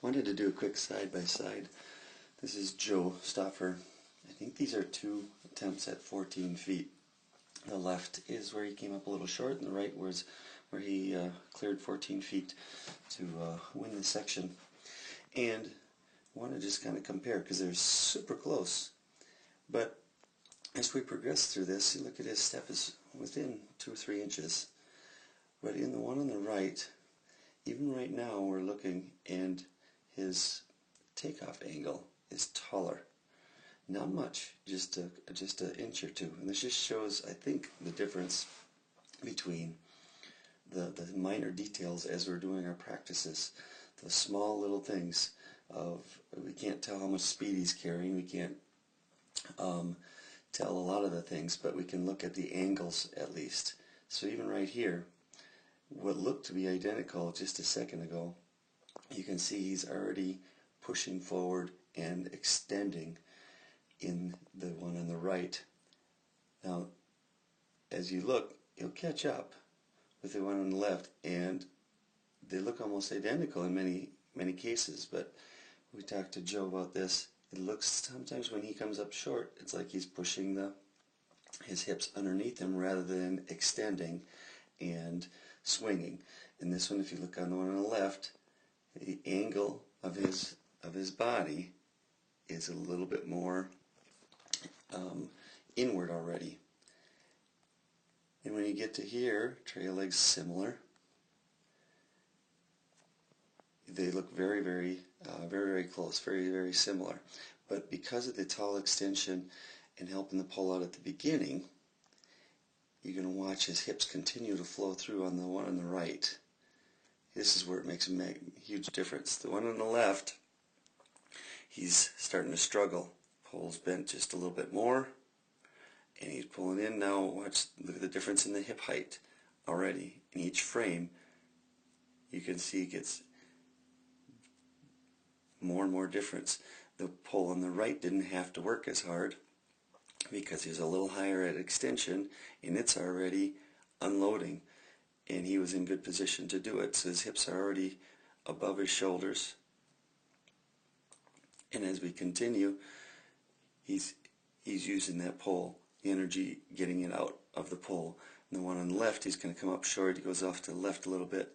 Wanted to do a quick side-by-side. This is Joe Stauffer. I think these are 2 attempts at 14 feet. The left is where he came up a little short, and the right was where he cleared 14 feet to win the section. And I want to just kind of compare because they're super close. But as we progress through this, you look at his step is within 2 or 3 inches. But in the one on the right, even right now we're looking, and his takeoff angle is taller. Not much, just an inch or 2. And this just shows, I think, the difference between the minor details as we're doing our practices. The small little things of, we can't tell how much speed he's carrying, we can't tell a lot of the things, but we can look at the angles at least. So even right here, what looked to be identical just a second ago, you can see he's already pushing forward and extending in the one on the right. Now, as you look, you'll catch up with the one on the left, and they look almost identical in many cases. But we talked to Joe about this. It looks sometimes when he comes up short, it's like he's pushing his hips underneath him rather than extending and swinging. In this one, if you look on the one on the left, the angle of his body is a little bit more inward already. And when you get to here, trail legs similar. They look very, very close, very similar. But because of the tall extension and helping the pull out at the beginning, you're going to watch his hips continue to flow through on the one on the right. This is where it makes a huge difference. The one on the left, he's starting to struggle. Pole's bent just a little bit more, and he's pulling in now. Watch, look at the difference in the hip height already. In each frame, you can see it gets more and more difference. The pole on the right didn't have to work as hard because he was a little higher at extension, and it's already unloading, and he was in good position to do it. So his hips are already above his shoulders, and as we continue, he's using that pole, the energy getting it out of the pole. And the one on the left, he's going to come up short. He goes off to the left a little bit,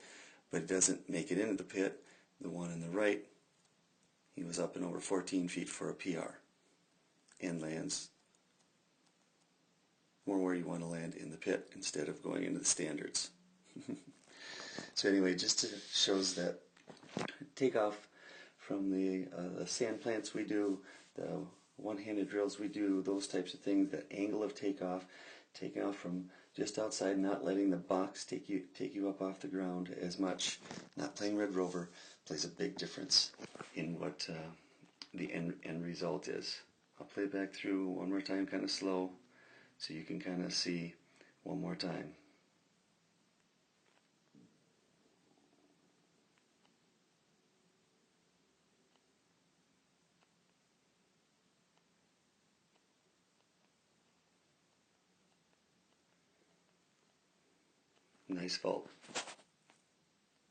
but it doesn't make it into the pit. The one on the right, he was up and over 14 feet for a PR, and lands more where you want to land, in the pit instead of going into the standards. So anyway, just shows that takeoff from the sand plants we do, the one-handed drills we do, those types of things, the angle of takeoff, taking off from just outside, not letting the box take you up off the ground as much, not playing Red Rover, plays a big difference in what the end result is. I'll play it back through one more time, kind of slow, so you can kind of see one more time. Nice vault.